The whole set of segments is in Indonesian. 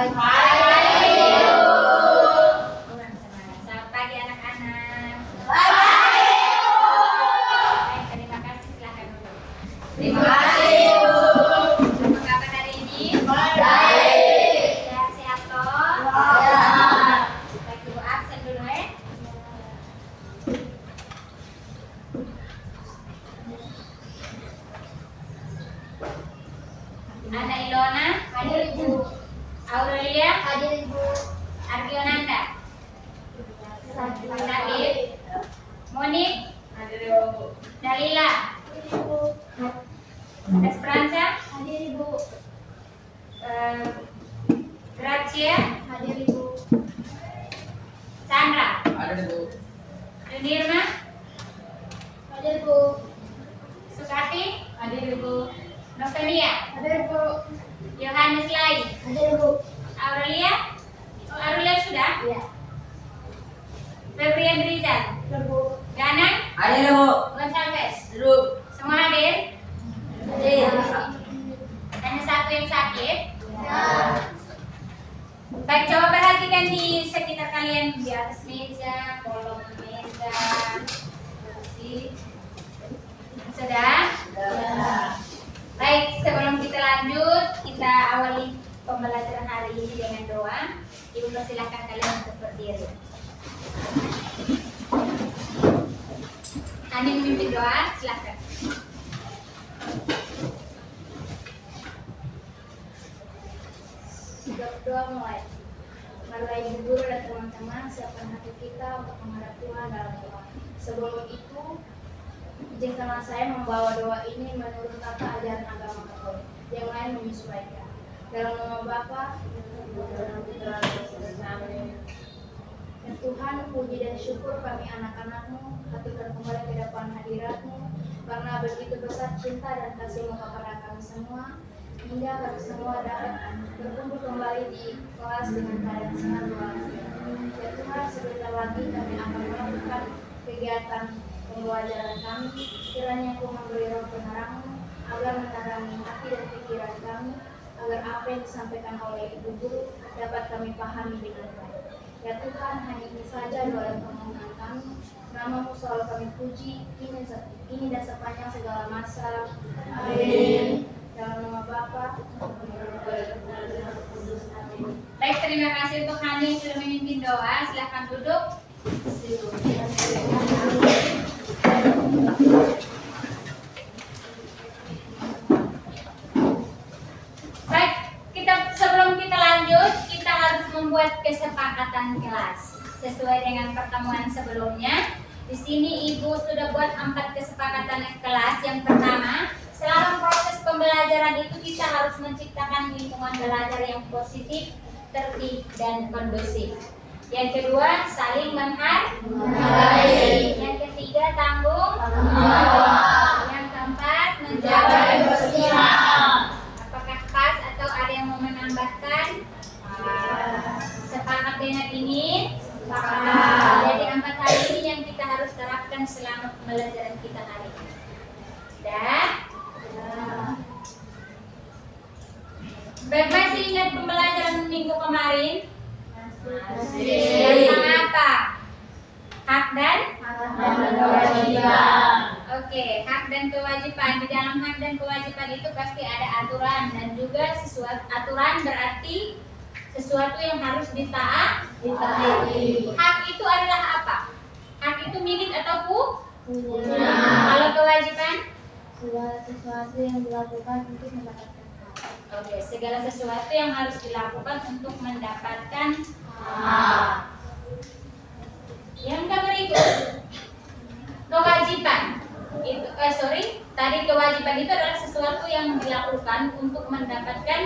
Kurang semangat. Selamat pagi anak-anak. Baik, terima kasih. Silakan duduk. Terima kasih, Bu. Apa kabar hari ini? Baik. Sehat-sehat toh? Ya. Baik, Ibu absen dulu ya. Ada Ilona, Hadir, Bu. Aurelia, Hadir, Bu. Argionanda, Sabit, Monik, Dalila, Esperanza, Hadir, Bu. Gracia, Hadir, Bu. Chandra, Ada Bu. Nirma, Hadir, Bu. Sukati, Hadir, Bu. Novenia, Hadir, Bu. Yohanes Lai, Hadir, Bu. Aurelia, Aurelia sudah, Iya. Febrian Rizal, Hadir, Bu. Ganan, Ada Bu. Gonçalves, Duduk. semua hadir. Hadir. Hanya satu yang sakit. Ya. Baik, coba perhatikan di sekitar kalian, di atas meja, kolom meja, kursi. Sudah? Ya. Baik, sebelum kita lanjut, kita awali pembelajaran hari ini dengan doa. Ibu persilahkan kalian untuk berdiri. Kami memimpin doa, silakan. Sudah berdoa mulai. Marilah ibu guru dan teman-teman siapkan hati kita untuk menghadap Tuhan dalam doa. Sebelum itu, izinkanlah saya membawa doa ini menurut tata ajaran agama Katolik. Yang lain menyesuaikan. Dalam nama Bapa, dan Putra dan Roh Kudus. Amin. Ya Tuhan, puji dan syukur kami anak-anak-Mu haturkan kembali ke depan hadirat-Mu, karena begitu besar cinta dan kasih-Mu kepada kami semua, hingga kami semua dapat berkumpul kembali di kelas dengan keadaan sehat walafiat. Ya Tuhan, sebentar lagi kami akan melakukan kegiatan pembelajaran kami. Kiranya Kau memberi roh penerang-Mu agar menerangi hati dan pikiran kami, agar apa yang disampaikan oleh Ibu Guru dapat kami pahami dengan baik. Ya Tuhan, hanya ini saja doa dan permohonan kami. Nama-Mu selalu kami puji, ini dan sepanjang segala masa. Amin. Dalam nama Bapa, Amin. Baik, terima kasih untuk Hani yang sudah memimpin doa. Silakan duduk. Baik, sebelum kita lanjut, kita harus membuat kesepakatan kelas sesuai dengan pertemuan sebelumnya. Di sini Ibu sudah buat 4 kesepakatan kelas. Yang pertama, selama proses pembelajaran itu kita harus menciptakan lingkungan belajar yang positif, tertib, dan kondusif. Yang kedua, saling menghargai. Yang ketiga, tanggung jawab. Yang keempat, menjaga kebersihan. Apakah pas atau ada yang mau menambahkan? Sepakat dengan ini? Sepakat. Jadi 4 hal ini yang kita harus terapkan selama pembelajaran kita hari ini. Dan masih ingat pembelajaran minggu kemarin? Tentang apa? Hak dan kewajiban. Oke, hak dan kewajiban. Di dalam hak dan kewajiban itu pasti ada aturan, dan juga aturan berarti sesuatu yang harus ditaati. Hak itu adalah apa? Hak itu milik atau punya. Kalau kewajiban? Segala sesuatu yang dilakukan untuk mendapatkan hak. Oke, segala sesuatu yang harus dilakukan untuk mendapatkan hak. Yang berikut, kewajiban. Tadi kewajiban itu adalah sesuatu yang dilakukan untuk mendapatkan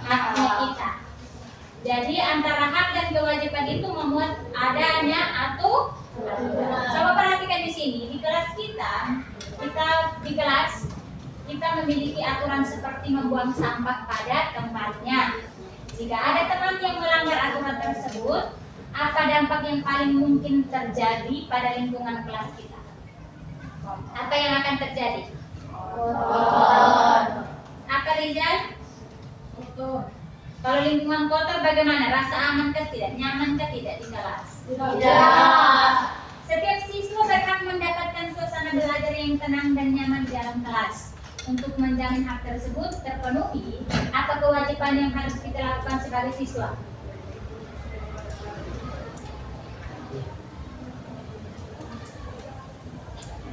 haknya kita. Jadi antara hak dan kewajiban itu memuat adanya atau coba perhatikan di sini di kelas kita memiliki aturan seperti membuang sampah pada tempatnya. Jika ada teman yang melanggar aturan tersebut, apa dampak yang paling mungkin terjadi pada lingkungan kelas kita? Apa yang akan terjadi? Apa Rizal? Kalau lingkungan kotor bagaimana? Rasa aman kah tidak? Nyaman kah tidak di kelas? Tidak. Setiap siswa berhak mendapatkan suasana belajar yang tenang dan nyaman di dalam kelas. Untuk menjamin hak tersebut terpenuhi, apa kewajiban yang harus kita lakukan sebagai siswa?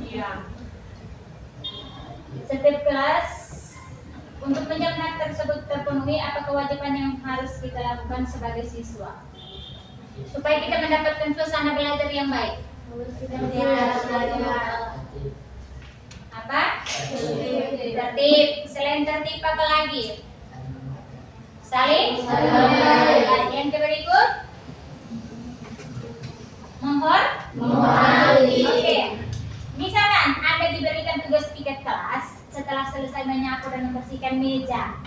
Iya. Setiap kelas untuk menjamin hak tersebut terpenuhi, apa kewajiban yang harus kita lakukan sebagai siswa? Supaya kita mendapatkan suasana belajar yang baik. Apa? Tertib. Selain tertib apa lagi? Saling? Yang berikut? Menghormati. Oke. Misalkan Anda diberikan tugas piket kelas, setelah selesai menyapu dan membersihkan meja,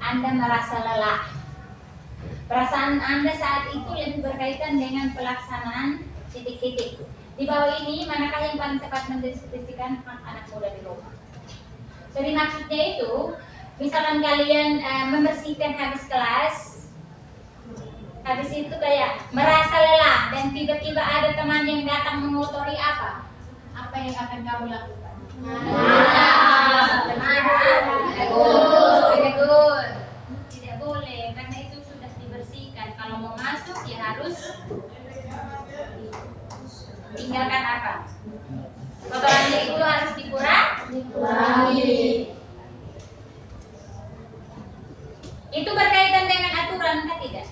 Anda merasa lelah. Perasaan Anda saat itu lebih berkaitan dengan pelaksanaan titik-titik. Di bawah ini, manakah yang paling tepat mendeskripsikan hak anak muda di rumah? Jadi maksudnya itu, misalkan kalian membersihkan habis kelas, habis itu kayak merasa lelah dan tiba-tiba ada teman yang datang mengotori apa? Apa yang akan kamu lakukan? Tidak boleh, karena itu sudah dibersihkan. Kalau mau masuk ya harus tinggalkan apa? Kotorannya itu harus dikurangi. Itu berkaitan dengan aturan kan tidak?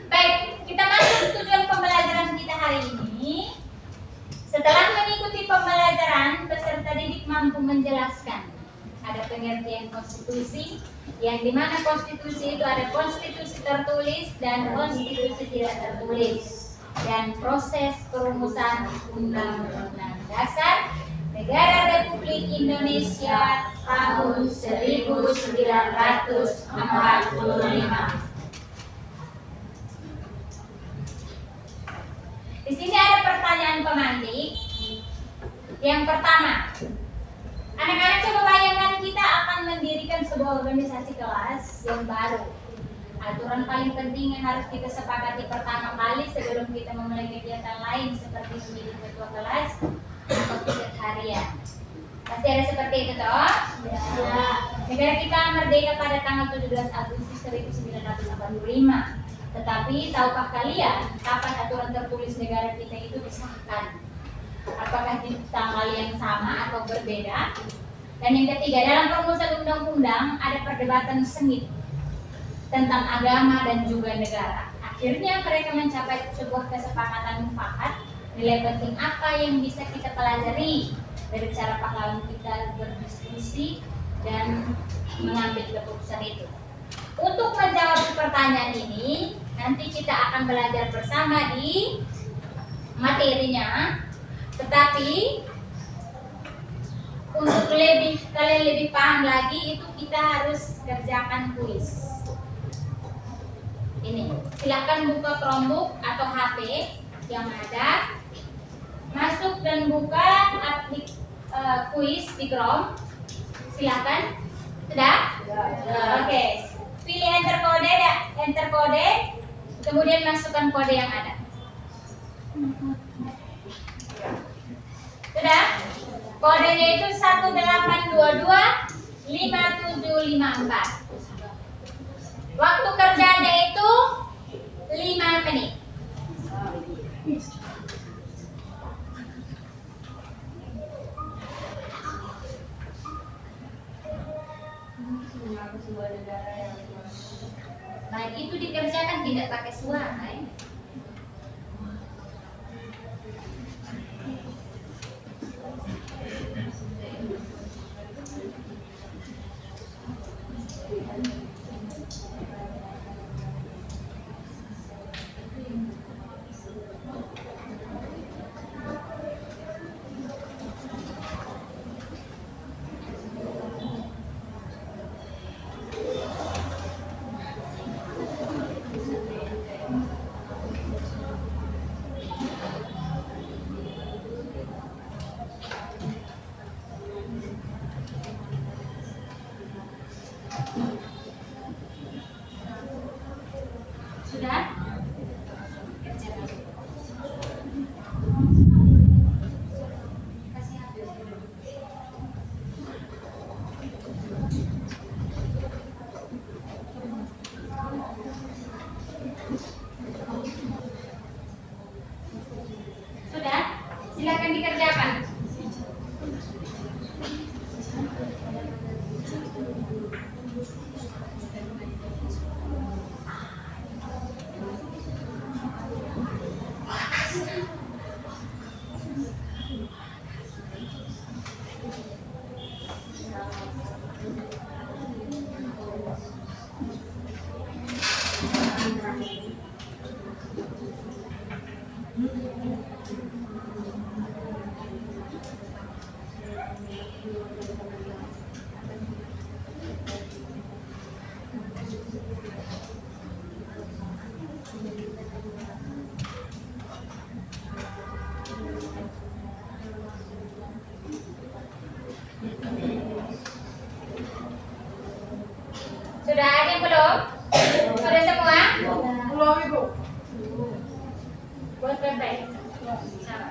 Baik, kita masuk ke tujuan pembelajaran kita hari ini. Setelah mengikuti pembelajaran, peserta didik mampu menjelaskan ada pengertian konstitusi, yang dimana konstitusi itu ada konstitusi tertulis dan konstitusi tidak tertulis, dan proses perumusan Undang-Undang Dasar Negara Republik Indonesia tahun 1945. Di sini ada pertanyaan pemantik. Yang pertama, anak-anak coba bayangkan kita akan mendirikan sebuah organisasi kelas yang baru. Aturan paling penting yang harus kita sepakati pertama kali sebelum kita memulai kegiatan lain seperti memilih ketua kelas atau tugas harian. Pasti ada seperti itu toh? Ya. Negara kita merdeka pada tanggal 17 Agustus 1945. Tetapi tahukah kalian kapan aturan tertulis negara kita itu disahkan? Apakah di tanggal yang sama atau berbeda? Dan yang ketiga, dalam perumusan undang-undang ada perdebatan sengit tentang agama dan juga negara. Akhirnya mereka mencapai sebuah kesepakatan mufakat. Nilai penting apa yang bisa kita pelajari dari cara pahlawan kita berdiskusi dan mengambil keputusan itu. Untuk menjawab pertanyaan ini, nanti kita akan belajar bersama di materinya. Tetapi untuk kalian lebih paham lagi, itu kita harus kerjakan kuis. Ini, silakan buka Chromebook atau HP yang ada, masuk dan buka kuis di Chrome. Silakan. Sudah? Oke. Pilih enter kode, kemudian masukkan kode yang ada. Sudah? Kodenya itu 18225754. Waktu kerjanya itu 5 menit. Nah, itu dikerjakan tidak pakai suara ya. Sudah ada yang belum? Sudah semua? Belum Ibu. Buat baik. Sama.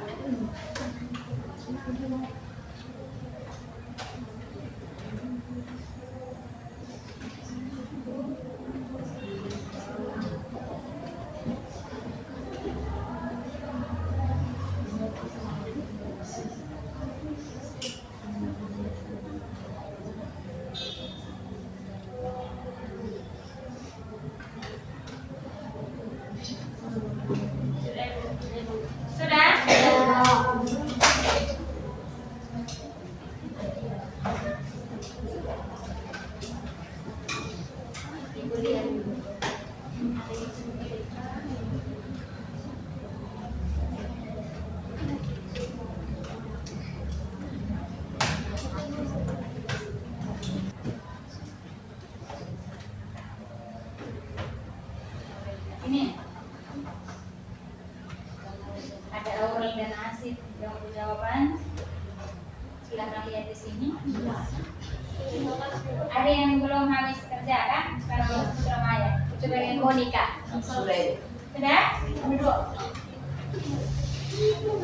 Sudah? Ibu lihat. Ini ada Aurel dan Asid yang berjawaban. Silahkan lihat di sini. Ada yang belum habis kerja kan? Kalau Surabaya, coba dengan Monika. Sudah?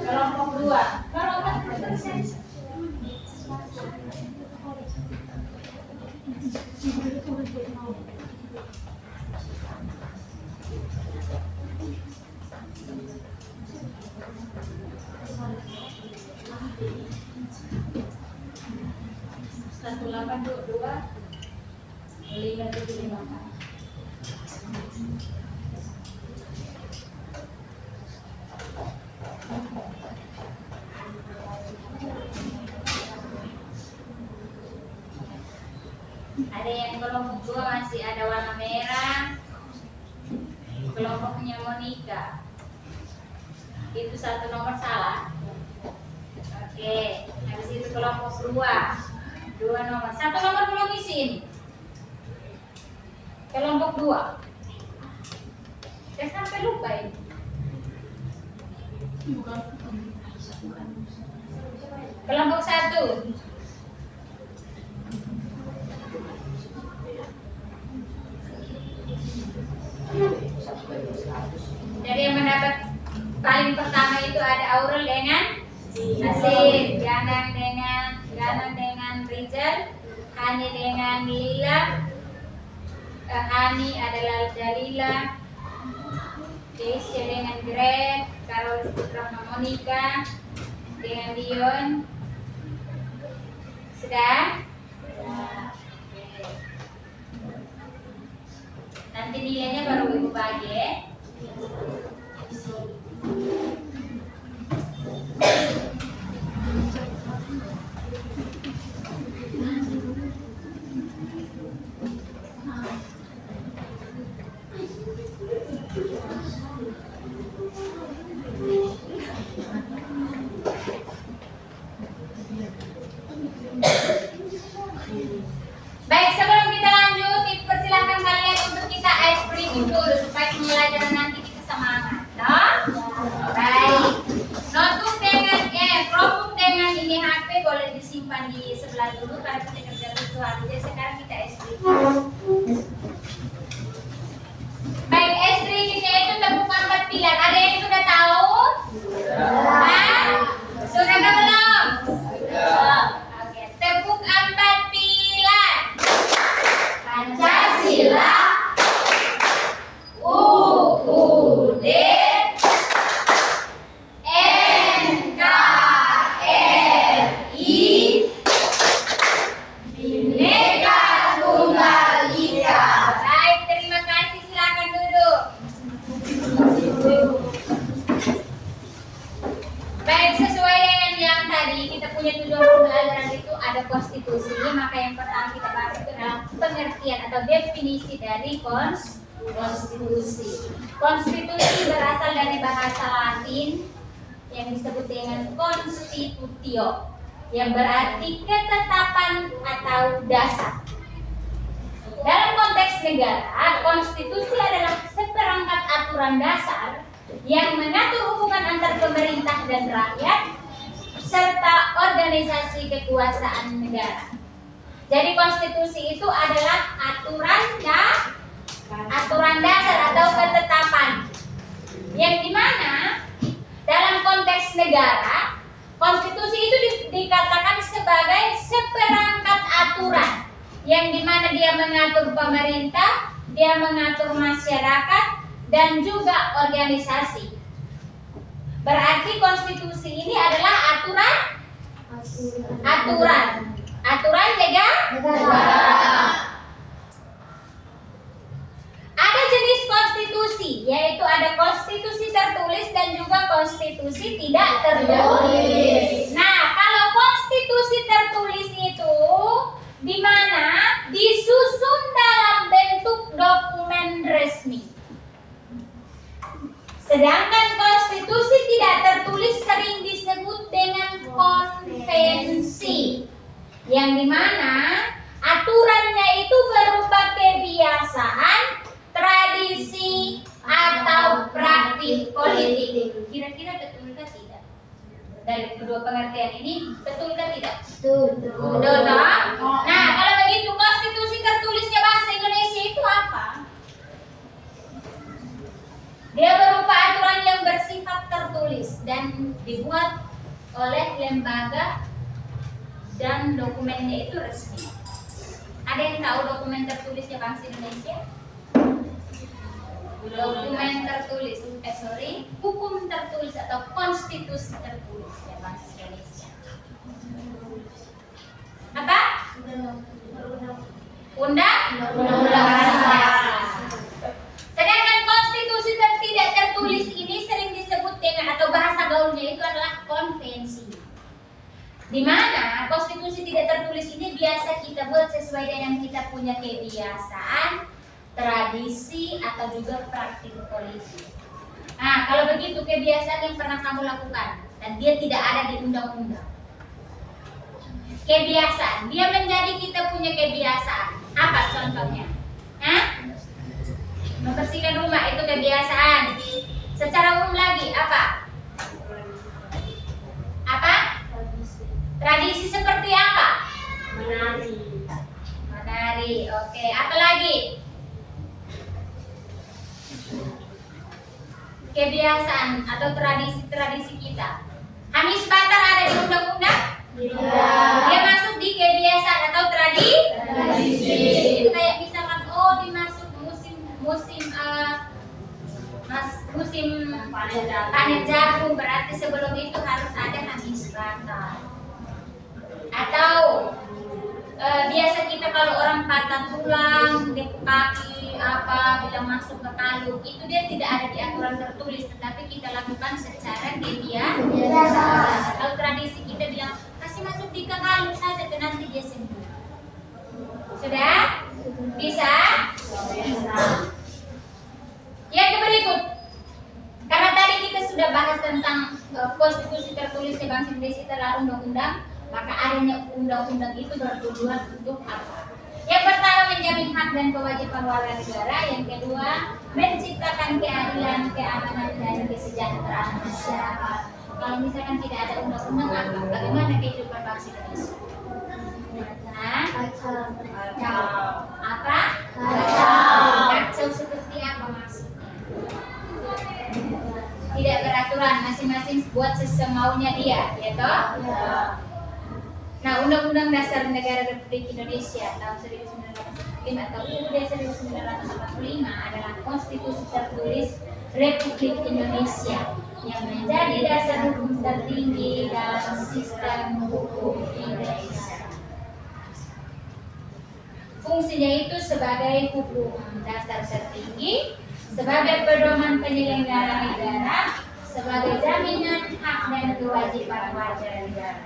Kelompok 2. Kelompok 2. Satu 822 575. Ada yang kelompok 2 masih ada warna merah. Kelompoknya Monika. Itu satu nomor salah. Oke, habis itu kelompok 2. 2 nomor. Satu nomor belum isin. Kelompok 2. Saya sampai lupa ini. Kelompok 1. Jadi yang mendapat paling pertama itu ada Aurel dengan Asid, Ganang dengan Rizal, Hani dengan Lila, Hani adalah Dalila, Keisha dengan Greg, Carol Rahma Monika dengan Dion. Sudah? Nanti nilainya baru ibu bagi ya. Baik, sebelum kita lanjut, persilakan kalian untuk kita ice breathing dulu supaya pembelajaran nanti kita semangat. Nah? Baik. Notebook dengan ini HP boleh disimpan di sebelah dulu karena kita kerja visual. Jadi sekarang kita ice breathing. Baik, ice breathingnya itu tepukan 4 pilar. Ada yang sudah tahu? Nah? Sudah atau belum? Oke, tepuk 4 pilar. Pancasila, UUD, NKRI, Bhinneka Tunggal Ika. Baik, terima kasih. Silakan duduk. Baik, sesuai dengan yang tadi kita punya tujuan pembelajaran itu ada konstitusi. Maka yang pertama kita bahas itu adalah pengertian atau definisi dari konstitusi. Konstitusi berasal dari bahasa Latin yang disebut dengan constitutio. yang berarti ketetapan atau dasar. Dalam konteks negara, konstitusi adalah seperangkat aturan dasar yang mengatur hubungan antar pemerintah dan rakyat serta organisasi kekuasaan negara. Jadi konstitusi itu adalah aturan dasar atau ketetapan yang dimana dalam konteks negara, konstitusi itu dikatakan sebagai seperangkat aturan yang dimana dia mengatur pemerintah, dia mengatur masyarakat dan juga organisasi. Berarti konstitusi ini adalah aturan negara. Ada jenis konstitusi, yaitu ada konstitusi tertulis dan juga konstitusi tidak tertulis. Nah, kalau konstitusi tertulis itu di mana disusun dalam bentuk dokumen resmi. Sedangkan konstitusi tidak tertulis sering disebut dengan konvensi, yang dimana aturannya itu berupa kebiasaan, tradisi, atau praktik politik. Kira-kira betulkah tidak? Dari kedua pengertian ini, betulkah tidak? Betul. Nah, kalau begitu konstitusi tertulisnya bahasa Indonesia itu apa? Dia berupa aturan yang bersifat tertulis dan dibuat oleh lembaga dan dokumennya itu resmi. Ada yang tahu dokumen tertulisnya bahasa Indonesia? Dokumen tertulis, hukum tertulis atau konstitusi tertulis ya bahasa Indonesia. Apa? Undang-undang dasar. Sedangkan konstitusi tidak tertulis ini sering disebut dengan atau bahasa gaulnya itu adalah konvensi. Di mana konstitusi tidak tertulis ini biasa kita buat sesuai dengan kita punya kebiasaan, tradisi atau juga praktik politik. Nah, kalau begitu kebiasaan yang pernah kamu lakukan dan dia tidak ada di undang-undang. Kebiasaan, dia menjadi kita punya kebiasaan. Apa contohnya? Membersihkan rumah itu kebiasaan. Secara umum lagi apa? Tradisi seperti apa? Menari. Oke, apa lagi? Kebiasaan atau tradisi kita. Hamis Batar ada di undang-undang? Tidak. Dia masuk di kebiasaan atau tradisi. Itu kayak misalkan dimasuk musim panen jagung, berarti sebelum itu harus ada Hamis Batar. Atau biasa kita kalau orang patah tulang, dekuk kaki, bila masuk ke kalung, itu dia tidak ada di aturan tertulis, tetapi kita lakukan secara kebiasaan. Kalau tradisi kita bilang kasih masuk di kalung saja, nanti dia sembuh. Sudah? Bisa? Yang berikut, karena tadi kita sudah bahas tentang konstitusi tertulis di Bank Indonesia adalah undang-undang, maka adanya undang-undang itu bertujuan untuk apa? Yang pertama menjamin hak dan kewajiban warga negara, yang kedua menciptakan keadilan, keamanan dan kesejahteraan masyarakat. Kalau misalkan tidak ada undang-undang, bagaimana kehidupan bangsa Indonesia? Kacau seperti apa maksudnya? Tidak beraturan, masing-masing buat sesemaunya dia, ya toh? Nah, Undang-Undang Dasar Negara Republik Indonesia tahun 1945 atau UUD 1945 adalah konstitusi tertulis Republik Indonesia yang menjadi dasar hukum tertinggi dalam sistem hukum Indonesia. Fungsinya itu sebagai hukum dasar tertinggi, sebagai pedoman penyelenggara negara, sebagai jaminan hak dan kewajiban warga negara.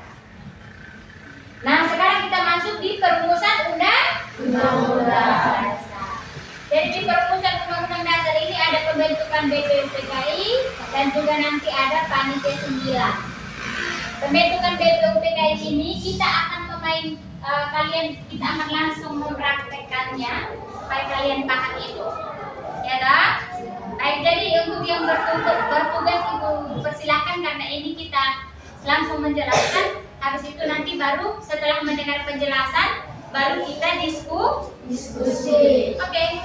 Nah, sekarang kita masuk di perumusan undang-undang dasar. Jadi di perumusan undang-undang dasar ini ada pembentukan BPUPKI dan juga nanti ada Panitia 9. pembentukan BPUPKI ini kita akan kita akan langsung mempraktekannya supaya kalian paham itu. Ya dah? Baik, jadi untuk yang bertugas Ibu persilahkan karena ini kita langsung menjelaskan. Habis itu nanti baru setelah mendengar penjelasan baru kita diskusi. Oke.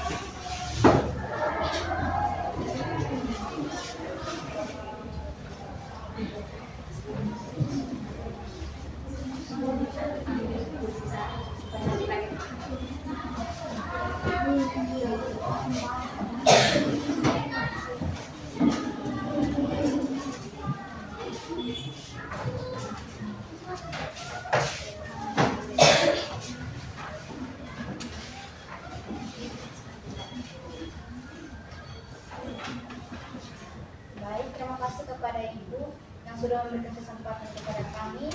Baik, terima kasih kepada Ibu yang sudah memberikan kesempatan kepada kami.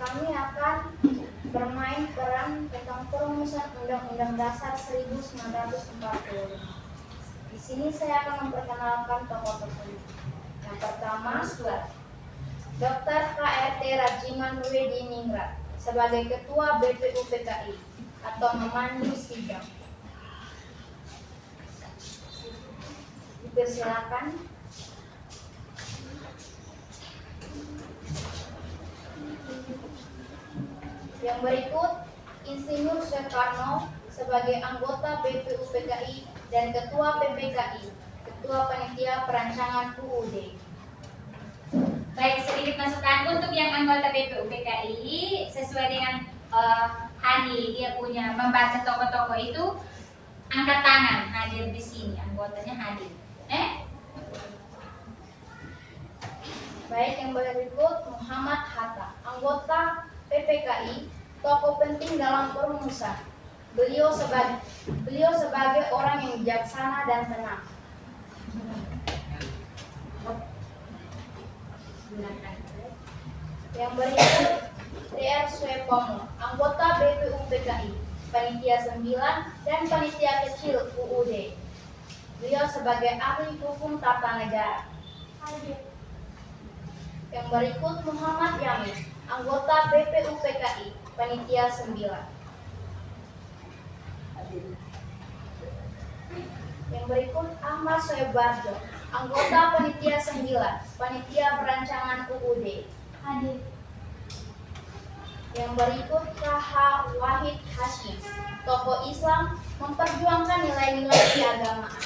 Kami akan bermain peran tentang perumusan Undang-Undang Dasar 1945. Di sini saya akan memperkenalkan tokoh tersebut. Yang pertama, Dr. KRT Rajiman Wediningrat sebagai Ketua BPUPKI atau memandu sidang. Dipersilakan. Yang berikut, Insinyur Soekarno sebagai anggota BPUPKI dan Ketua PPKI, Ketua Panitia Perancangan UUD. Baik, sedikit masukan untuk yang anggota BPUPKI sesuai dengan Hani dia punya membaca tokoh-tokoh itu, angkat tangan hadir di sini, anggotanya hadir. Baik, yang berikut Muhammad Hatta, anggota PPKI, tokoh penting dalam perumusan. Beliau sebagai orang yang bijaksana dan tenang. Yang berikut DR Suepomo, anggota BPUPKI, Panitia 9 dan Panitia Kecil UUD. Beliau sebagai ahli hukum tata negara. Yang berikut Muhammad Yamin, anggota BPUPKI, Panitia 9. Yang berikut Ahmad Soebarjo, anggota Panitia 9, Panitia Perancangan UUD. Yang berikut KH Wahid Hashim, tokoh Islam memperjuangkan nilai-nilai keagamaan.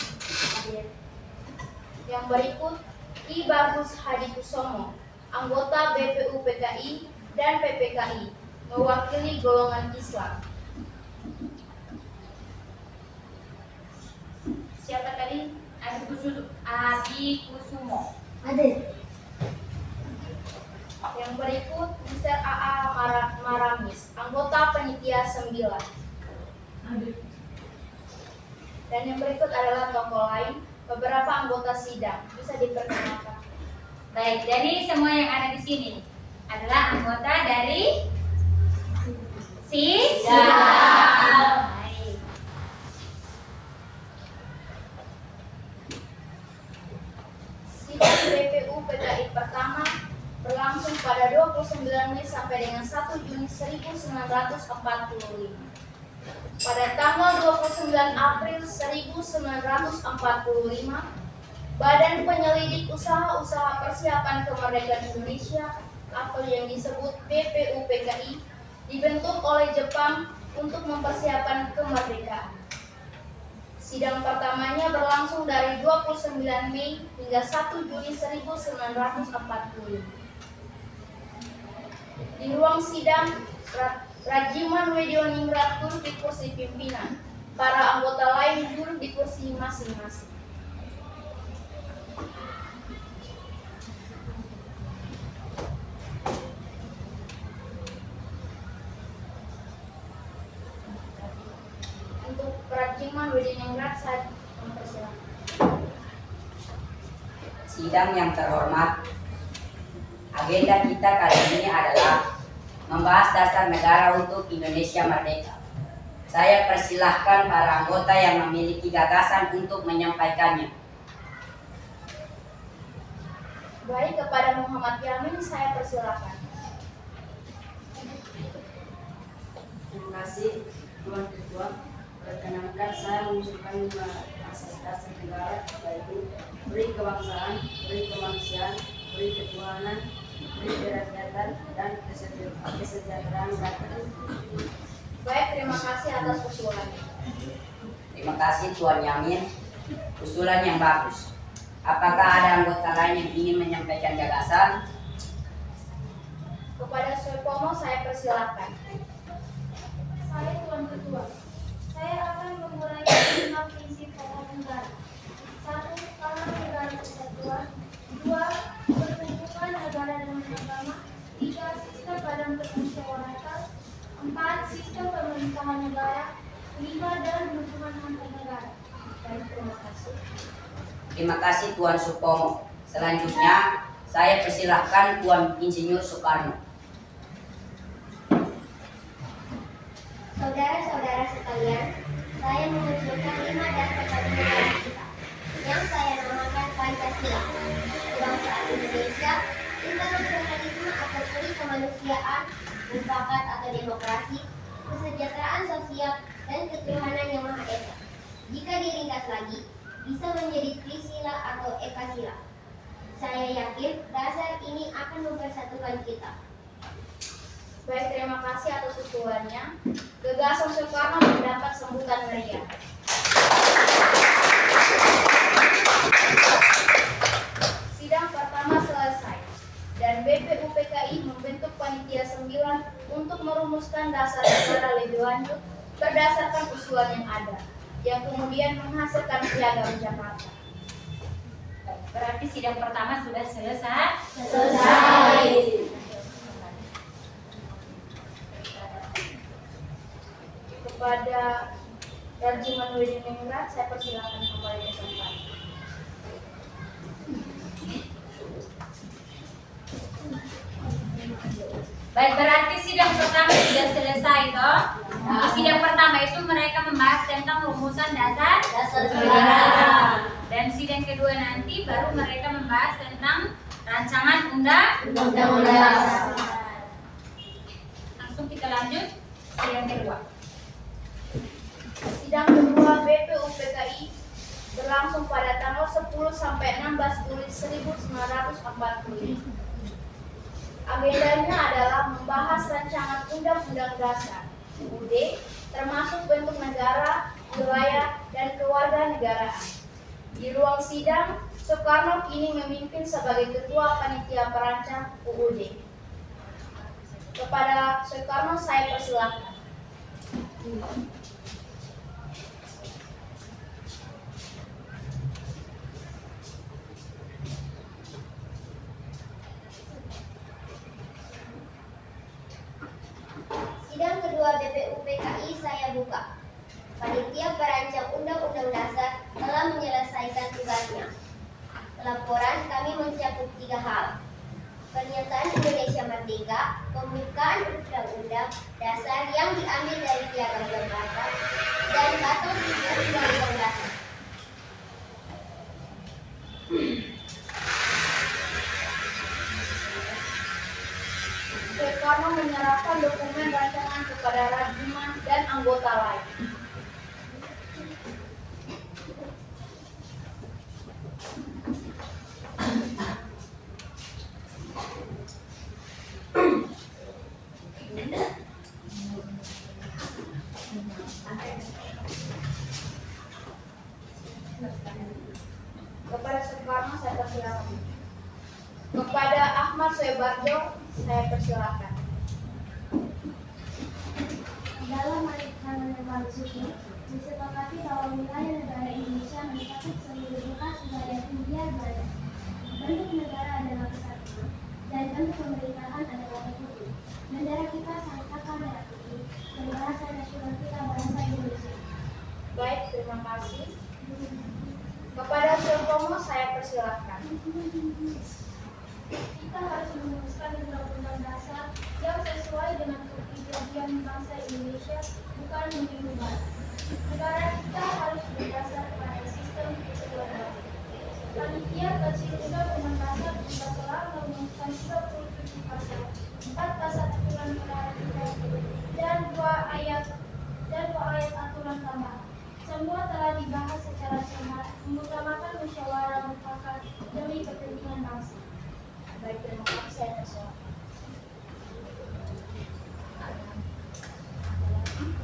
Yang berikut Ki Bagus Hadi Kusomo, anggota BPUPKI dan PPKI, mewakili golongan Islam. Siapa tadi? Adi Kusumo. Yang berikut Mr. AA Maramis, anggota Panitia 9. Dan yang berikut adalah tokoh lain, beberapa anggota sidang. Bisa diperkenalkan. Baik, jadi semua yang ada di sini adalah anggota dari sidang. Baik. Sidang BPUPKI pertama berlangsung pada 29 Mei sampai dengan 1 Juni 1945. Pada tanggal 29 April 1945, Badan Penyelidik Usaha-Usaha Persiapan Kemerdekaan Indonesia atau yang disebut BPUPKI dibentuk oleh Jepang untuk mempersiapkan kemerdekaan. Sidang pertamanya berlangsung dari 29 Mei hingga 1 Juni 1945. Di ruang sidang, Rajiman Wediningrat duduk di kursi pimpinan. Para anggota lain duduk di kursi masing-masing. Untuk Rajiman Wediningrat saya mempersilahkan. Sidang yang terhormat, agenda kita kali ini adalah membahas dasar negara untuk Indonesia merdeka. Saya persilahkan para anggota yang memiliki gagasan untuk menyampaikannya. Baik, kepada Muhammad Yamin saya persilahkan. kasih Tuan Ketua. Perkenankan saya mengusulkan 5 asas dasar negara, yaitu beri kebangsaan, beri kemanusiaan, beri ketuhanan, beri kerakyatan, dan kesejahteraan rakyat. Baik, terima kasih atas usulannya. Terima kasih Tuan Yamin. Usulan yang bagus. Apakah ada anggota lain yang ingin menyampaikan gagasan? Kepada Soepomo saya persilakan. Saya Tuan Ketua. Saya akan menguraikan 5 prinsip pokok negara. 1. Karena negara kesatuan. 2. Pertumbuhan negara dengan agama. 3. Sistem badan permusyawaratan. 4. Sistem pemerintahan negara. 5. Dan hubungan antar negara. Baik, terima kasih. Terima kasih Tuan Supomo. Selanjutnya, saya persilahkan Tuan Insinyur Soekarno. Saudara-saudara sekalian, saya mengusulkan 5 dasar kenegaraan kita yang saya namakan Pancasila, kebangsaan Indonesia, internasionalisme atau peri kemanusiaan, mufakat atau demokrasi, kesejahteraan sosial, dan ketuhanan yang Maha Esa. Jika diringkas lagi, bisa menjadi Trisila atau Ekasila. Saya yakin dasar ini akan mempersatukan kita. Baik, terima kasih atas usulannya. Gagasan Soekarno mendapat sambutan meriah. Sidang pertama selesai dan BPUPKI membentuk panitia 9 untuk merumuskan dasar negara lebih lanjut berdasarkan usulan yang ada, yang kemudian menghasilkan Piagam Jakarta. Berarti sidang pertama sudah selesai. Kepada Rajiman Widiningrat, saya persilakan kembali ke tempat. Baik, berarti sidang pertama sudah selesai toh. Di sidang pertama itu mereka membahas tentang rumusan dasar negara. Dan sidang kedua nanti baru mereka membahas tentang rancangan undang-undang. Langsung kita lanjut sidang kedua. Sidang kedua BPUPKI berlangsung pada tanggal 10 sampai 16 Juli 1945. Agendanya adalah membahas rancangan Undang-Undang Dasar (UUD), termasuk bentuk negara, wilayah, dan kewarganegaraan. Di ruang sidang, Soekarno kini memimpin sebagai Ketua Panitia Perancang UUD. Kepada Soekarno saya persilakan. Sidang kedua BPUPKI saya buka. Panitia Perancang Undang-Undang Dasar telah menyelesaikan tugasnya. Laporan kami mencakup 3 hal. Pernyataan Indonesia Merdeka, pembukaan Undang-Undang Dasar yang diambil dari Piagam Jakarta, dan batas Undang-Undang Dasar. Soekarno menyerahkan dokumen rancangan kepada Rajiman dan anggota lain. Kepada Soekarno saya persilakan. Kepada Ahmad Soebarjo saya persilakan. Dalam rancangan yang bagus ini, disepakati bahwa wilayah negara Indonesia mencakup seluruh bekas wilayah Hindia Belanda. Bentuk negara adalah kesatuan, dan bentuk pemerintahan adalah republik. Negara kita sangat akar merah putih, dan bahasa nasional kita bahasa Indonesia. Baik, terima kasih. Kepada Soepomo saya persilakan. Kita harus merumuskan undang-undang dasar yang sesuai dengan kepribadian bangsa Indonesia, bukan mengubah. Negara kita harus berdasar pada sistem kekeluargaan. Panitia kecil undang-undang dasar juga telah merumuskan 27 pasal, 4 pasal aturan negara kita, dan 2 ayat bersama. Semua telah dibahas secara cermat, mengutamakan musyawarah mufakat demi kepentingan bangsa. Baik, terima kasih. Saya persilakan.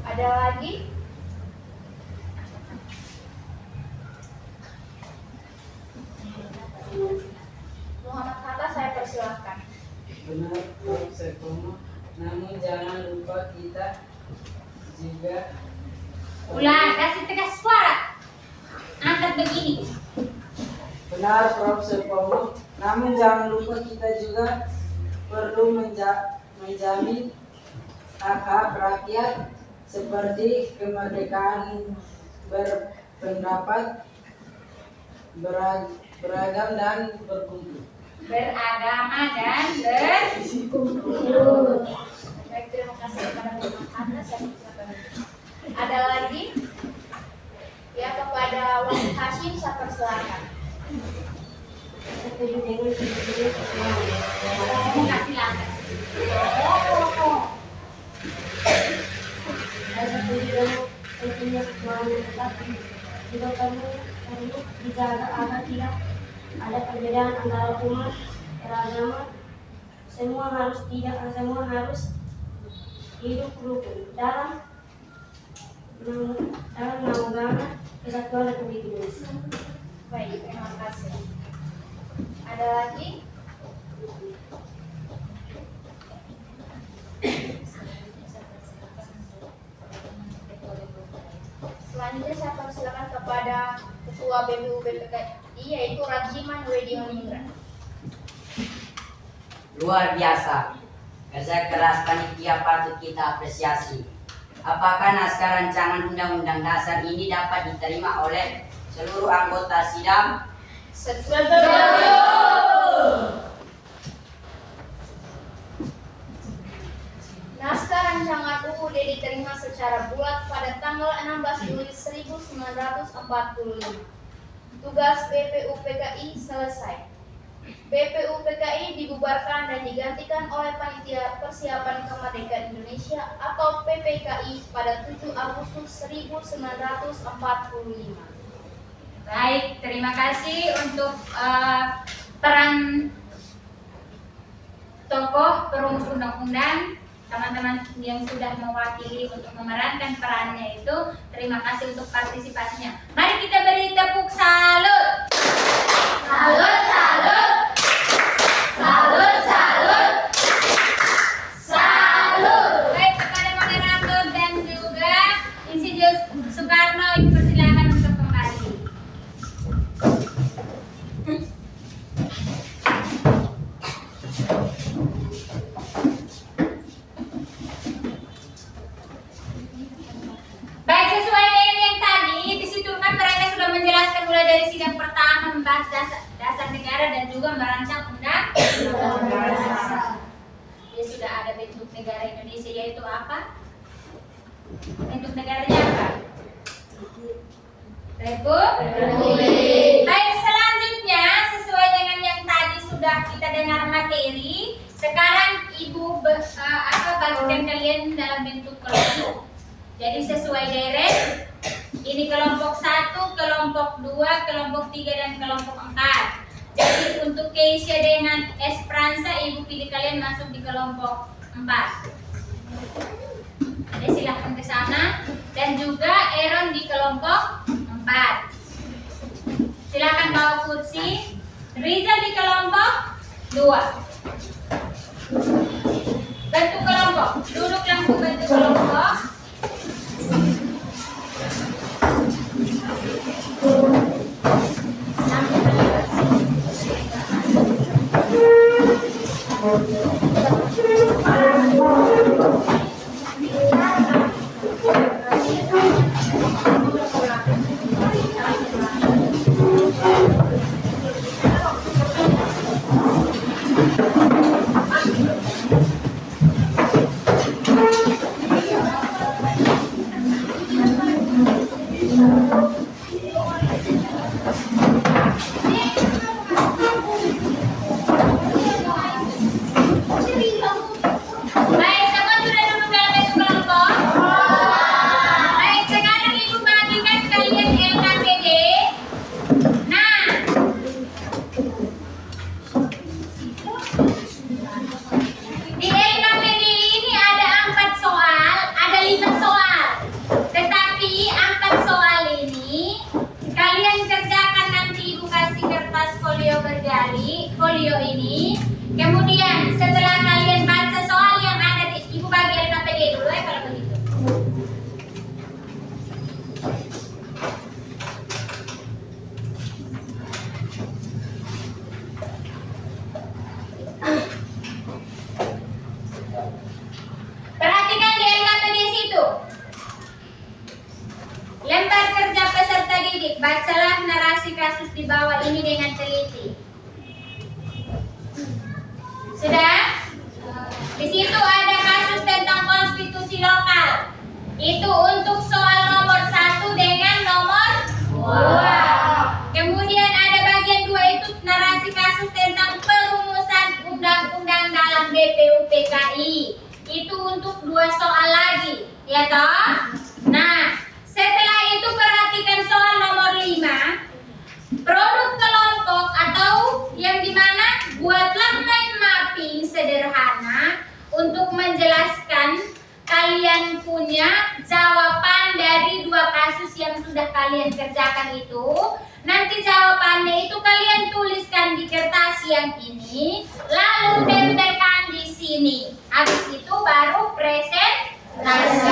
Ada lagi? Muhammad Hatta, saya persilahkan. Benar, Prof. Sekomo. Namun jangan lupa kita juga Ulang, kasih tegas suara. Angkat begini. benar, Prof. Sekomo. Namun jangan lupa kita juga perlu menjamin hak-hak rakyat seperti kemerdekaan berpendapat, beragam dan berkumpul. Beragama dan Baik, terima kasih kepada Muhammad Hatta. Saya persilakan. Ada lagi? Ya, kepada Wahid Hashim, saya persilakan. Kamu kasih langkah. Saya setuju dengan pentingnya keuangan, tetapi juga perlu dijaga agar tidak ada perbedaan antara umat beragama. Semua harus hidup rukun dalam mengamankan kesatuan Republik Indonesia. Baik, terima kasih. Ada lagi? Selanjutnya saya persilakan kepada Ketua BPU BPKI yaitu Rajiman Wedioningrat. Luar biasa. Kerja keras panitia patut kita apresiasi. Apakah naskah rancangan Undang-Undang Dasar ini dapat diterima oleh seluruh anggota sidang? Setuju. Naskah rancangan UUD diterima secara bulat pada tanggal 16 Juli 1945. Tugas BPUPKI selesai. BPUPKI dibubarkan dan digantikan oleh Panitia Persiapan Kemerdekaan Indonesia atau PPKI pada 7 Agustus 1945. Baik, terima kasih untuk peran tokoh perumus undang-undang, teman-teman yang sudah mewakili untuk memerankan perannya itu. Terima kasih untuk partisipasinya. Mari kita beri tepuk salut. Salut, salut. Salut, salut. Salut. Baik, kepada moderator dan juga Insinyur Soekarno, dipersilakan untuk kembali. Baik, sesuai dengan yang tadi, di situ kan mereka sudah menjelaskan mulai dari sidang pertama membahas dasar negara dan juga merancang undang-undang. Ya, sudah ada bentuk negara Indonesia, yaitu apa? Bentuk negaranya apa? Republik. Baik, selanjutnya sesuai dengan yang tadi sudah kita dengar materi, sekarang Ibu bagikan kalian dalam bentuk kelompok. Jadi sesuai deret, ini kelompok 1, kelompok 2, kelompok 3, dan kelompok 4. Jadi untuk Keisha dengan Esperanza, Ibu pilih kalian masuk di kelompok 4. Jadi silahkan ke sana. Dan juga Aaron di kelompok 4. Silakan bawa kursi. Rizal di kelompok 2. Bentuk kelompok. Duduk langsung bentuk kelompok. Lempar kerja peserta didik. Bacalah narasi kasus di bawah ini dengan teliti. Sudah? Di situ ada kasus tentang konstitusi lokal. Itu untuk soal nomor 1 dengan nomor 2. Kemudian ada bagian 2 itu narasi kasus tentang perumusan undang-undang dalam BPUPKI. Itu untuk 2 soal lagi, ya toh? Nah, setelah itu perhatikan soal nomor 5. Produk kelompok atau yang dimana buatlah mind mapping sederhana untuk menjelaskan kalian punya jawaban dari 2 kasus yang sudah kalian kerjakan itu. Nanti jawabannya itu kalian tuliskan di kertas yang ini, lalu tempelkan di sini. Habis itu baru presentasi.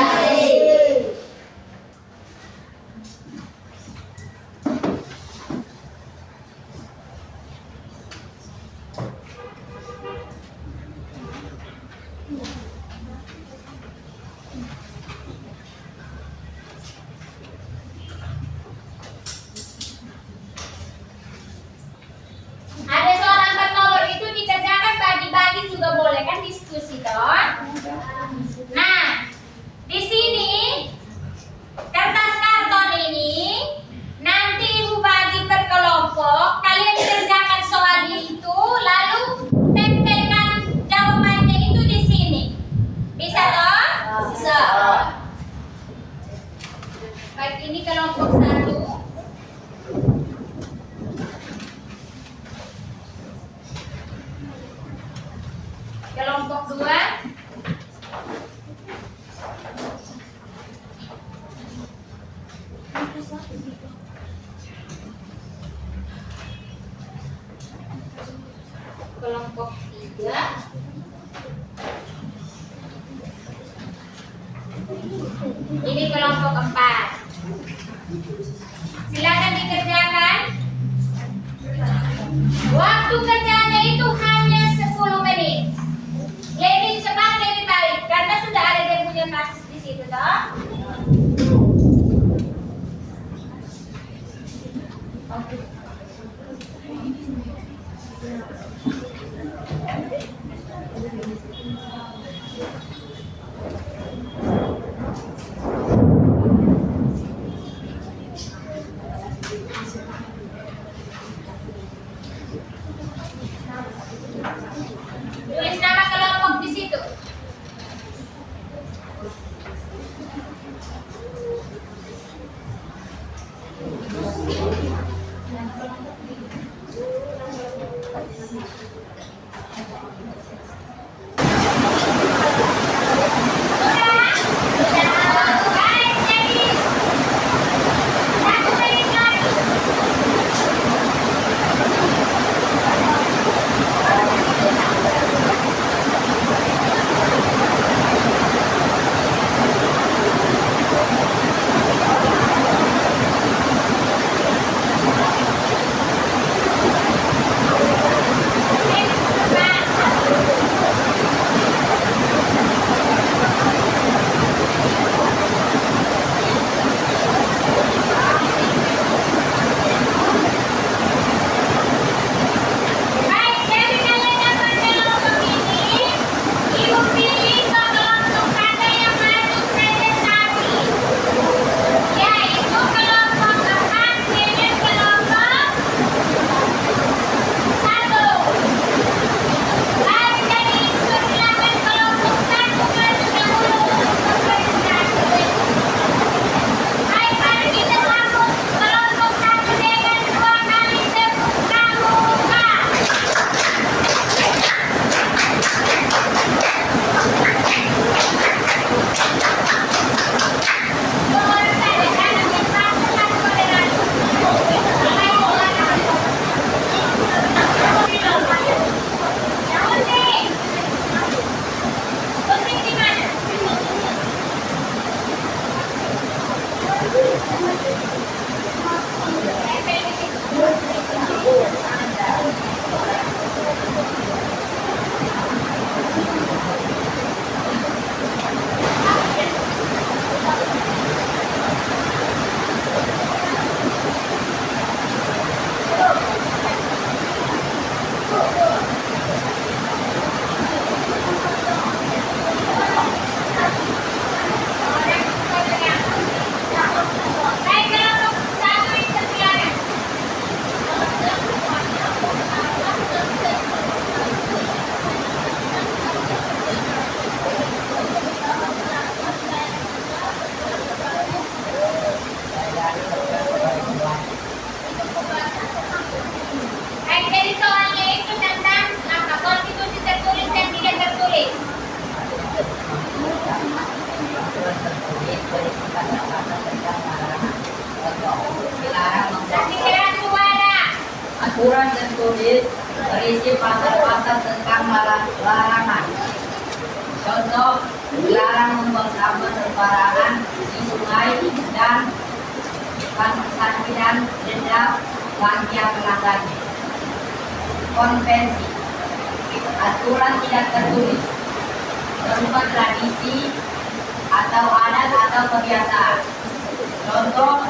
Ada soal 4 nomor itu dikerjakan bagi-bagi juga boleh kan, diskusi toh. Nah, di sini kertas karton ini nanti ibu bagi per kelompok, kalian kerjakan soal itu lalu tempelkan jawabannya itu di sini. Bisa toh? Bisa. Baik, ini kelompok 1. Kelompok 2. Kelompok 3. Ini kelompok 4. Silakan dikerjakan. Waktu kerjanya itu hanya 10 menit. Lebih cepat lebih baik karena sudah ada yang punya kasus di situ toh. Tulis nama kelompok di situ. Baik, jadi 1 menit lagi. Baik, jadi kalian dapat kelompok ini, ibu pilih ke kelompok kata yang masuk presentasi, yaitu kelompok 4 dengan kelompok 1. Baik, jadi persilakan kelompok 1 maju dahulu untuk presentasi. Baik, mari kita sambut kelompok 1 dengan 2 kali tepuk pramuka. Aturan tertulis berisi pasal-pasal tentang larangan. Contoh, dilarang membuang sampah sembarangan di sungai dan sanksi dan denda bagi yang melanggarnya. Konvensi, aturan tidak tertulis berupa tradisi atau adat atau kebiasaan. Contoh,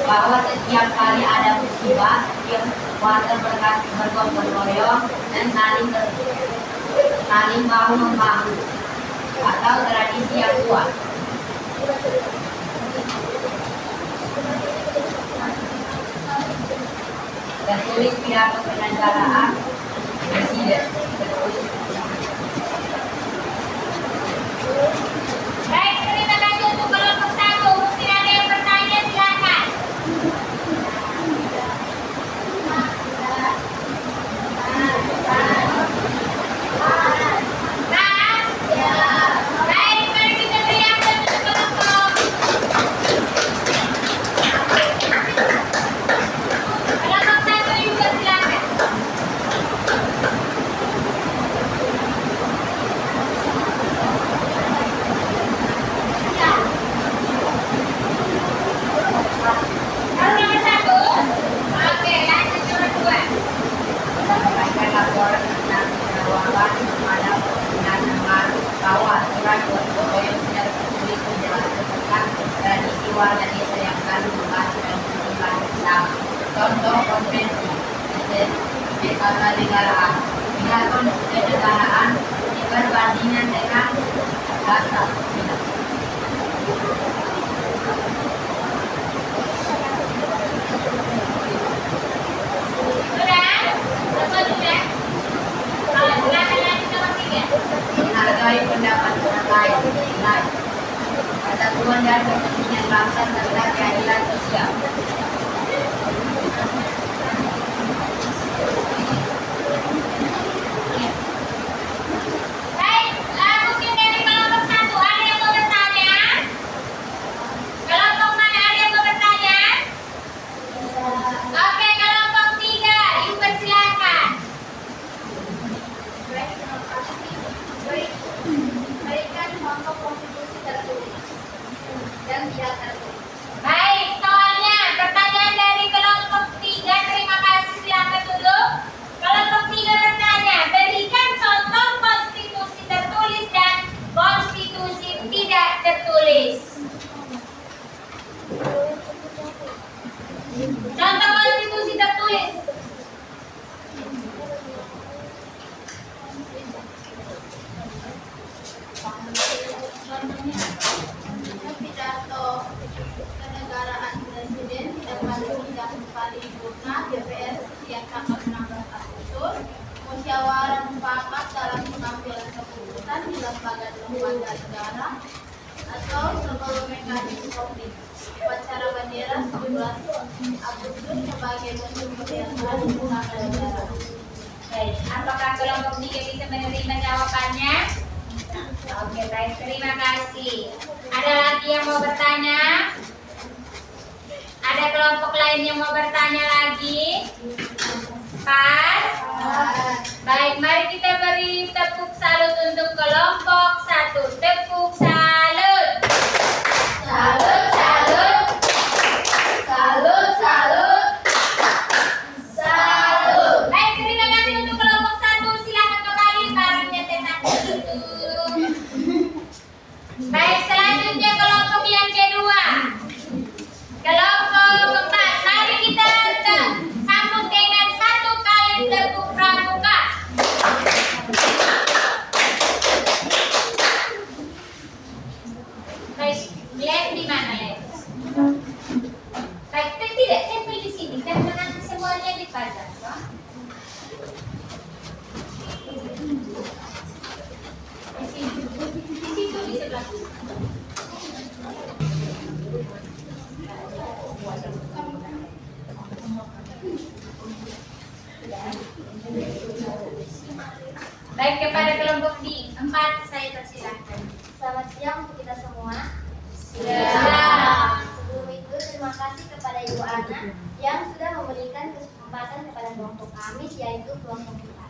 bahwa setiap kali ada musibah, setiap warga bergotong royong dan saling bahu membahu, atau tradisi yang kuat. Tertulis pidato penyelenggaraan presiden. Baik, terima kasih untuk kelompok 1. Mungkin ada yang bertanya, silakan. Ras? Baik, mari kita teriakkan untuk kelompok. Kelompok 1 juga silakan. Kalau nomor 1, oke, lanjut nomor 2. Sampaikan laporan tentang pengawalan kepada pimpinan nomor bahwa aturan gotong yang tidak tertulis menjelaskan tentang tradisi warga desa yang selalu membahas dan pertimbangan bersama. Contoh konvensi ketatanegaraan. Pidato kenegaraan berbandingan dengan dasar pidana. Sudah? Semua sudah? Silakan lanjut nomor 3. Menghargai pendapat orang lain. Persatuan dan kepentingan bangsa serta keadilan sosial. Baik, mungkin dari kelompok 1 ada yang mau bertanya? Kelompok mana ada yang mau bertanya? Oke, kelompok 3, Ibu persilakan. Baik, terima kasih. Berikan contoh konstitusi tertulis dan tidak tertulis. Baik, soalnya pertanyaan dari kelompok 3, terima kasih, silakan duduk. Kelompok 3 bertanya, berikan contoh konstitusi tertulis dan konstitusi tidak tertulis. Contoh konstitusi tertulis. Pidato kenegaraan presiden dapat sidang paripurna DPR setiap tanggal 16 Agustus, musyawarah mufakat dalam pengambilan keputusan di lembaga negara atau sebelum mekanisme publik. Upacara bendera 17 Agustus sebagai bentuk kebiasaan utama negara. Baik, apakah kelompok 3 bisa menerima jawabannya? Oke, baik, terima kasih. Ada lagi yang mau bertanya? Ada kelompok lain yang mau bertanya lagi? Pas? Baik, mari kita beri tepuk salut untuk kelompok 1. Tepuk salut. Salut, salut. Salut, salut. Salut. Baik, terima kasih untuk kelompok 1. Silakan kembali barangnya tetap duduk. Baik, selanjutnya kelompok yang kedua. Kelompok 4. Mari kita sambut dengan 1 kali tepuk pramuka. Baik, lihat di mana ya? Baik, tidak tempel di sini karena nanti semuanya dipajang, Pak. Di situ di sebelah sini. Baik, kepada kelompok di 4 saya persilahkan. Selamat siang untuk kita semua. Siap. Sebelum itu terima kasih kepada Ibu Ana yang sudah memberikan kesempatan kepada pengamis, yaitu kelompok kita.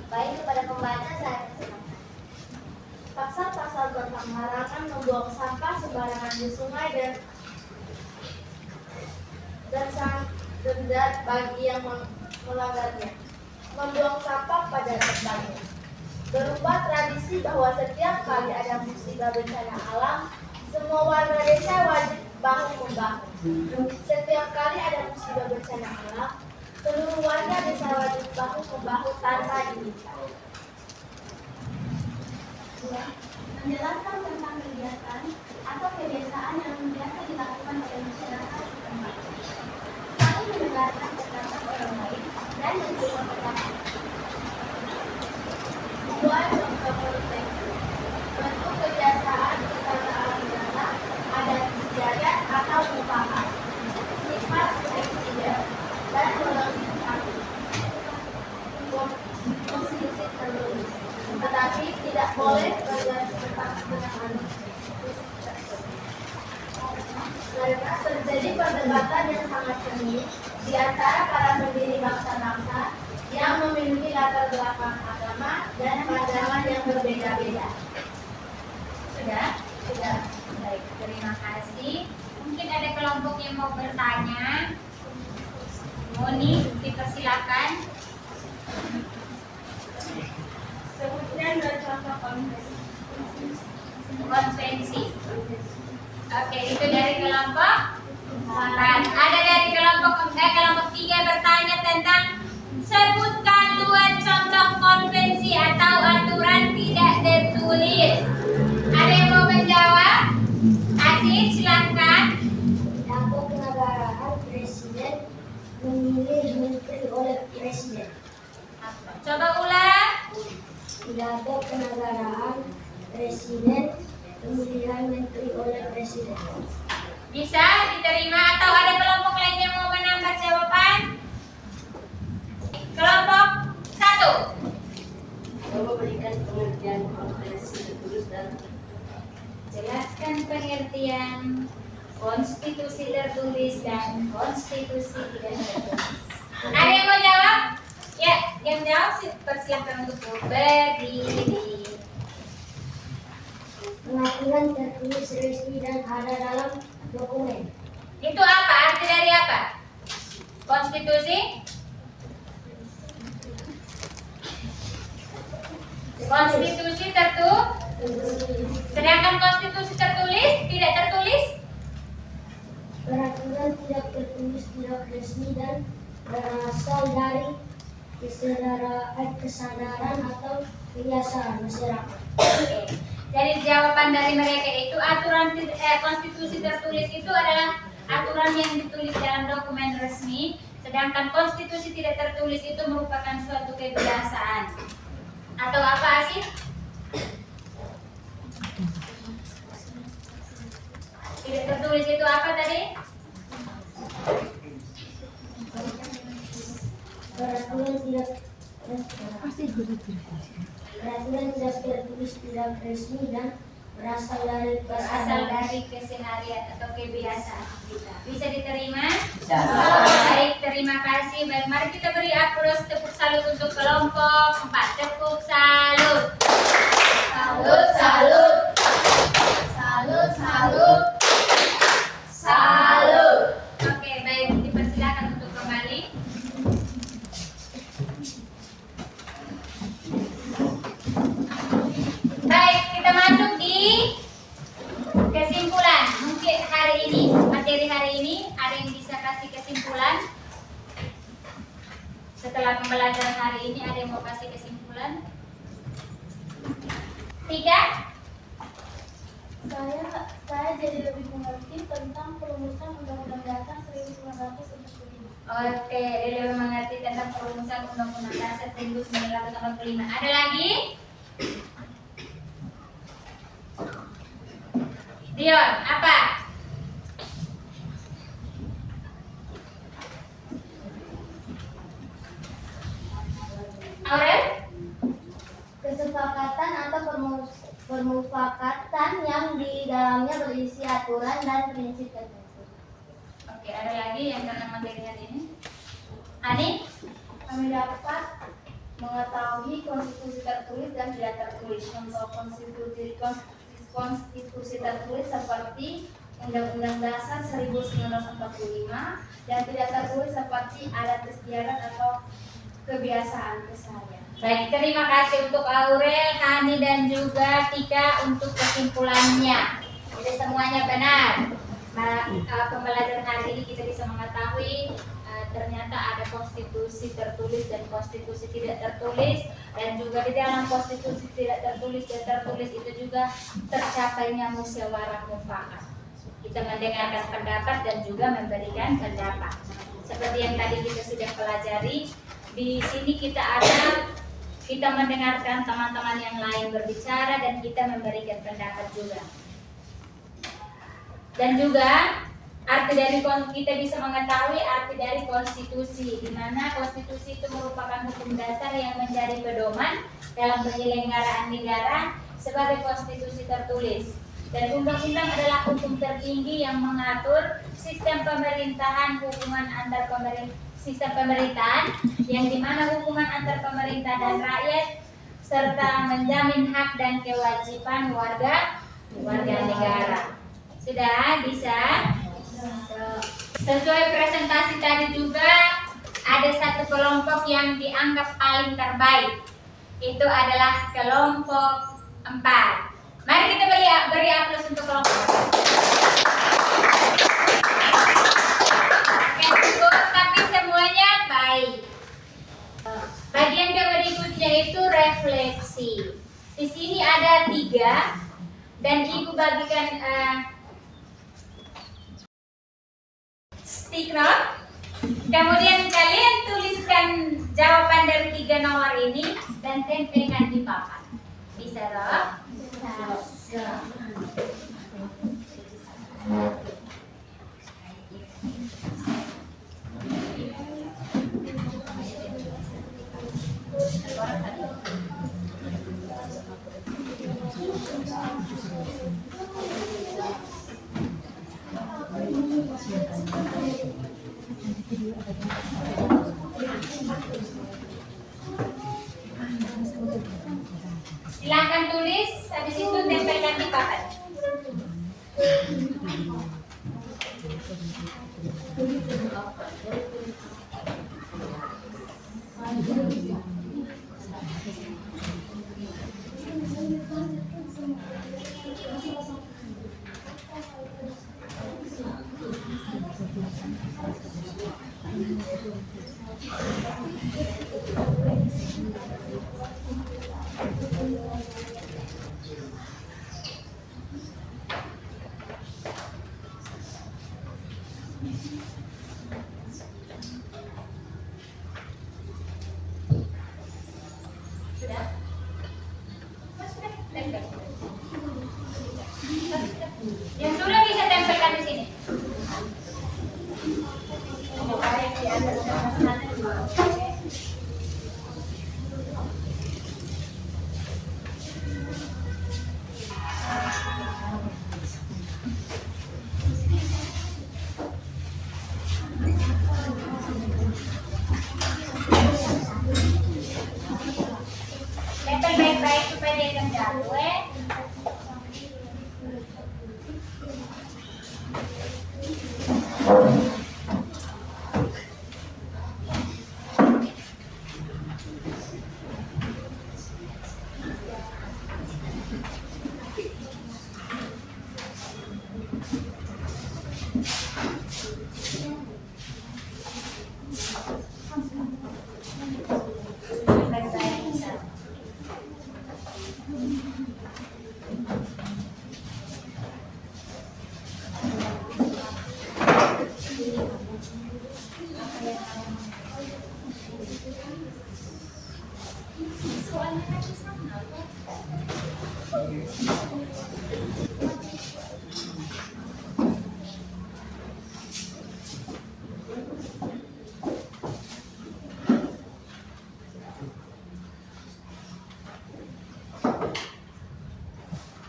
Baik, kepada pembaca saya persilakan. Pasal-pasal tentang larangan membuang sampah sembarangan di sungai dan sangat denda bagi yang melanggarnya. Membuang sampah pada tempatnya. Berubah tradisi bahwa setiap kali ada musibah bencana alam, semua warga desa wajib bahu-membahu. Setiap kali ada musibah bencana alam, seluruh warga desa wajib bahu-membahu tanpa diminta. Menjelaskan tentang kegiatan atau kebiasaan yang biasa dilakukan oleh masyarakat setempat. Kami mendengarkan pendapat orang lain dan menerima pendapat. Dua contoh konkret. Bentuk kebiasaan utama adalah adat istiadat atau upahan, sifat fleksibel dan melengkapi konstitusi tertulis, tetapi tidak boleh bertentangan dengan karena terjadi perdebatan yang sangat sengit di antara para pendiri bangsa-bangsa yang memiliki latar belakang agama dan pandangan yang berbeda-beda. Sudah? Sudah. Baik, terima kasih. Mungkin ada kelompok yang mau bertanya. Moni, dipersilakan. Sebutkan dua contoh Konvensi. Oke, itu dari kelompok 4. Ada dari kelompok 3 bertanya tentang sebutkan 2 contoh konvensi atau aturan tidak tertulis. Ada yang mau menjawab? Asyik, silahkan. Pidato kenegaraan presiden memilih menteri oleh presiden. Coba ulang. Pidato kenegaraan presiden pemilihan menteri oleh presiden. Bisa diterima atau ada kelompok lain yang mau menambah jawaban? Kelompok 1. Coba berikan pengertian konvensi tertulis dan Jelaskan pengertian konstitusi tertulis dan konstitusi tidak tertulis. Ada yang mau jawab? Ya, yang jawab persilahkan untuk berdiri. Pengaturan tertulis resmi dan ada dalam dokumen. Itu apa? Arti dari apa? Konstitusi? Konstitusi tertulis. Sedangkan konstitusi tertulis tidak tertulis. Peraturan tidak tertulis, tidak resmi dan berasal dari kesadaran atau kebiasaan masyarakat. Oke. Jadi jawaban dari mereka itu konstitusi tertulis itu adalah aturan yang ditulis dalam dokumen resmi, sedangkan konstitusi tidak tertulis itu merupakan suatu kebiasaan. Atau apa sih? Tidak tertulis itu apa tadi? Peraturan tidak tertulis, tidak resmi dan berasal dari keseharian atau kebiasaan kita. Bisa diterima? Bisa. Baik, terima kasih. Baik, mari kita beri aplaus tepuk salut untuk kelompok 4. Tepuk salut. Salut, salut. Salut, salut. Salut. Oke, baik, dipersilakan untuk kembali. Baik, kita masuk di kesimpulan. Mungkin hari ini, materi hari ini, ada yang bisa kasih kesimpulan? Setelah pembelajaran hari ini, ada yang mau kasih kesimpulan? 3? Saya jadi lebih mengerti tentang perumusan Undang-Undang Dasar 1945. Oke, dia lebih mengerti tentang perumusan Undang-Undang Dasar 1945. Ada lagi? Dion, apa? Aurel? Kesepakatan atau permufakatan yang di dalamnya berisi aturan dan prinsip tertentu. Oke, ada lagi yang tentang materi hari ini? Ani? kami dapat mengetahui konstitusi tertulis dan tidak tertulis. Contoh konstitusi tertulis seperti Undang-Undang Dasar 1945 dan tidak tertulis seperti adat istiadat atau kebiasaan keseharian. Baik, terima kasih untuk Aurel, Hani, dan juga Tika untuk kesimpulannya. Jadi semuanya benar. Pembelajaran hari ini kita bisa mengetahui ternyata ada konstitusi tertulis dan konstitusi tidak tertulis, dan juga di dalam konstitusi tidak tertulis dan tertulis itu juga tercapainya musyawarah mufakat. Kita mendengarkan pendapat dan juga memberikan pendapat. Seperti yang tadi kita sudah pelajari, di sini kita mendengarkan teman-teman yang lain berbicara dan kita memberikan pendapat juga. Dan juga kita bisa mengetahui arti dari konstitusi, di mana konstitusi itu merupakan hukum dasar yang menjadi pedoman dalam penyelenggaraan negara sebagai konstitusi tertulis. Dan undang-undang adalah hukum tertinggi yang mengatur sistem pemerintahan, sistem pemerintahan yang dimana hubungan antar pemerintah dan rakyat serta menjamin hak dan kewajiban warga negara. Sudah bisa? Sesuai presentasi tadi juga ada satu kelompok yang dianggap paling terbaik. Itu adalah kelompok 4. Mari kita beri aplaus untuk kelompok 4. Cukup, tapi semuanya baik. Bagian yang berikutnya itu refleksi. Di sini ada 3 dan Ibu bagikan stick note. Kemudian kalian tuliskan jawaban dari 3 nomor ini dan tempelkan di papan. Bisa toh? Silakan tulis, habis itu tempelkan di papan. Sudah? Sudah, tempel. Yang sudah bisa tempelkan di sini. Di atas sana juga. Tempel baik-baik supaya dia tidak jatuh.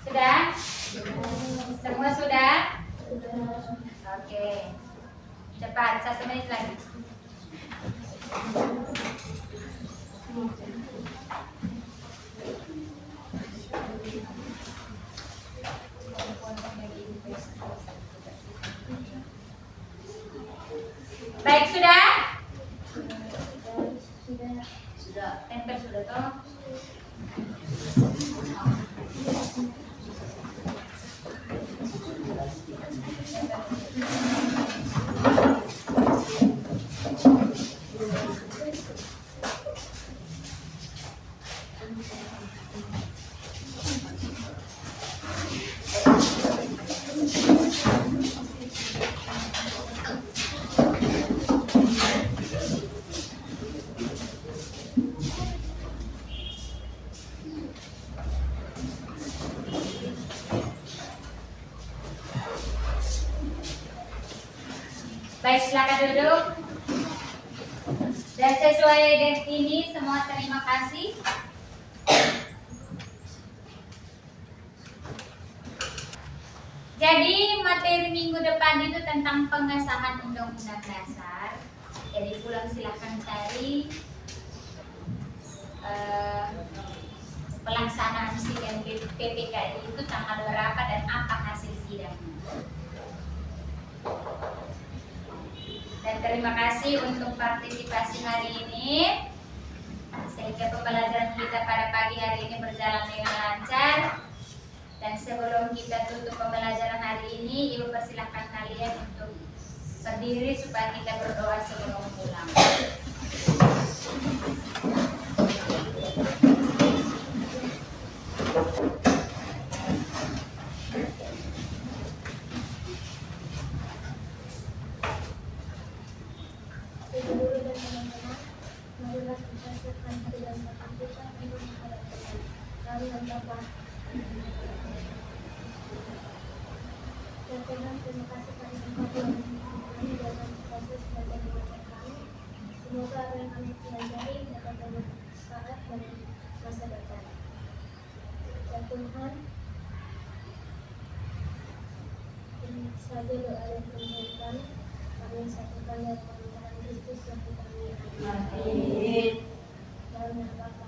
Sudah? Semua sudah? Oke. Cepat, 1 menit lagi. Baik, sudah? Sudah. Tempel sudah toh? Baik, silakan duduk. Dan sesuai dengan ini semua terima kasih. Jadi materi minggu depan itu tentang pengesahan Undang-Undang Dasar. Jadi pulang silakan cari pelaksanaan sidang PPKI itu tanggal berapa dan apa hasil sidangnya. Dan terima kasih untuk partisipasi hari ini, sehingga pembelajaran kita pada pagi hari ini berjalan dengan lancar. Dan sebelum kita tutup pembelajaran hari ini, Ibu persilahkan kalian untuk berdiri supaya kita berdoa sebelum pulang. Ibu guru dan teman-teman, marilah kita siapkan hati dan batin kita untuk menghadap Tuhan. Kami dan Bapa. Dan Tuhan, terima kasih pada tempat yang kami dalam proses belajar mengajar kami. Semoga apa yang kami pelajari dapat bermanfaat bagi masa depan. Dan Tuhan, ini saja doa dan permohonan kami. Kami satukan dalam pemerintahan Kristus yang kita miliki. Dalam nama Bapa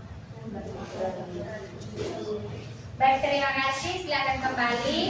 dan Putra dan Roh Kudus. Baik, terima kasih. Silakan kembali.